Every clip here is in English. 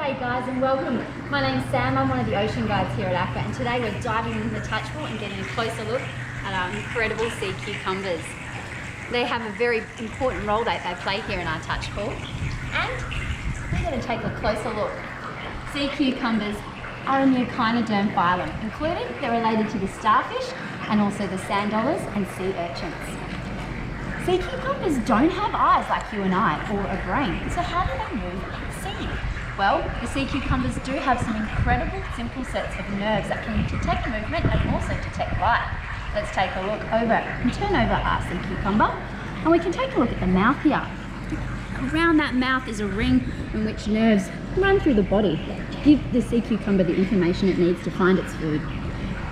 G'day guys and welcome. My name's Sam, I'm one of the ocean guides here at ACCA, and today we're diving into the touch pool and getting a closer look at our incredible sea cucumbers. They have a very important role that they play here in our touch pool, and we're going to take a closer look. Sea cucumbers are in the echinoderm phylum, including they're related to the starfish and also the Sanddollars and sea urchins. Sea cucumbers don't have eyes like you and I, or a brain, so how do they move and see? Well, the sea cucumbers do have some incredible simple sets of nerves that can detect movement and also detect light. Let's take a look over and turn over our sea cucumber, and we can take a look at the mouth here. Around that mouth is a ring in which nerves run through the body to give the sea cucumber the information it needs to find its food.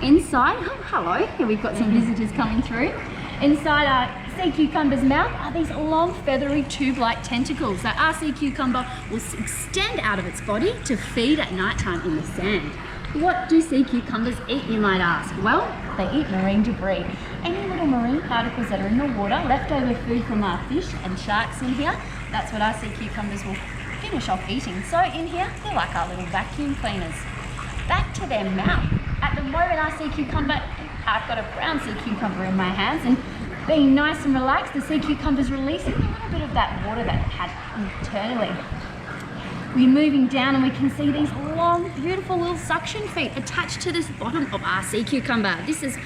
Inside, oh hello, here we've got some visitors coming through. Inside our sea cucumber's mouth are these long feathery tube-like tentacles that our sea cucumber will extend out of its body to feed at night time in the sand. What do sea cucumbers eat, you might ask? Well, they eat marine debris. Any little marine particles that are in the water, leftover food from our fish and sharks in here, that's what our sea cucumbers will finish off eating. So in here, they're like our little vacuum cleaners. Back to their mouth. At the moment, our sea cucumber, I've got a brown sea cucumber in my hands, and being nice and relaxed, the sea cucumber's releasing a little bit of that water that it had internally. We're moving down and we can see these long, beautiful little suction feet attached to this bottom of our sea cucumber. This is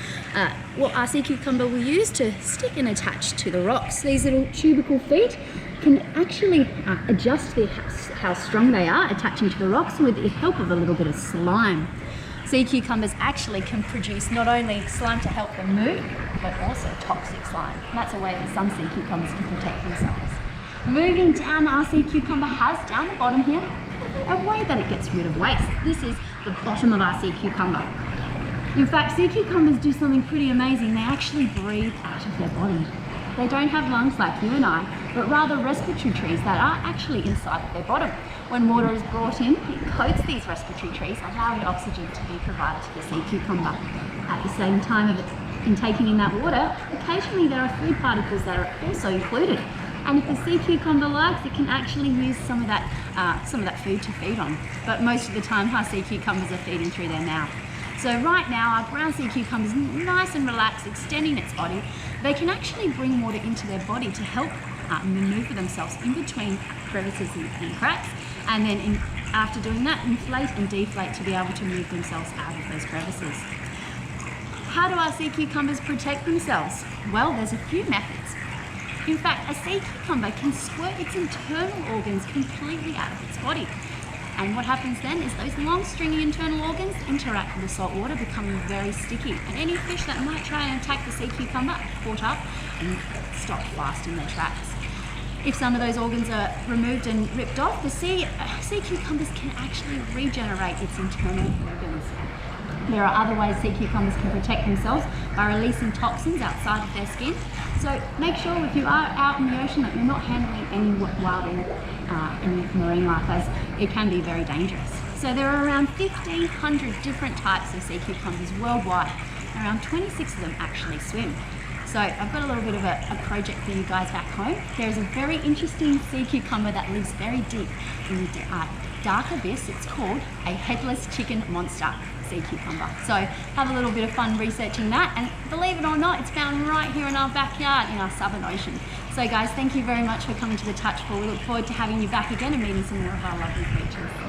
what our sea cucumber will use to stick and attach to the rocks. These little tubercle feet can actually adjust how strong they are attaching to the rocks with the help of a little bit of slime. Sea cucumbers actually can produce not only slime to help them move, but also toxic slime. And that's a way that some sea cucumbers can protect themselves. Moving down, our sea cucumber has, down the bottom here, a way that it gets rid of waste. This is the bottom of our sea cucumber. In fact, sea cucumbers do something pretty amazing. They actually breathe out of their body. They don't have lungs like you and I, but rather respiratory trees that are actually inside of their bottom. When water is brought in, it coats these respiratory trees, allowing oxygen to be provided to the sea cucumber. At the same time of it intaking in that water, occasionally there are food particles that are also included. And if the sea cucumber likes, it can actually use some of that food to feed on. But most of the time, our sea cucumbers are feeding through their mouth. So right now, our brown sea cucumber is nice and relaxed, extending its body. They can actually bring water into their body to help maneuver themselves in between crevices and cracks, and then after doing that, inflate and deflate to be able to move themselves out of those crevices. How do our sea cucumbers protect themselves? Well, there's a few methods. In fact, a sea cucumber can squirt its internal organs completely out of its body. And what happens then is those long stringy internal organs interact with the salt water, becoming very sticky. And any fish that might try and attack the sea cucumber are caught up and stopped fast in their tracks. If some of those organs are removed and ripped off, the sea cucumbers can actually regenerate its internal organs. There are other ways sea cucumbers can protect themselves by releasing toxins outside of their skin. So make sure if you are out in the ocean that you're not handling any wild any marine life, as it can be very dangerous. So there are around 1,500 different types of sea cucumbers worldwide. Around 26 of them actually swim. So I've got a little bit of a project for you guys back home. There's a very interesting sea cucumber that lives very deep in the dark abyss. It's called a headless chicken monster sea cucumber. So have a little bit of fun researching that, and believe it or not, it's found right here in our backyard in our Southern Ocean. So guys, thank you very much for coming to the touch pool. We look forward to having you back again and meeting some more of our lovely creatures.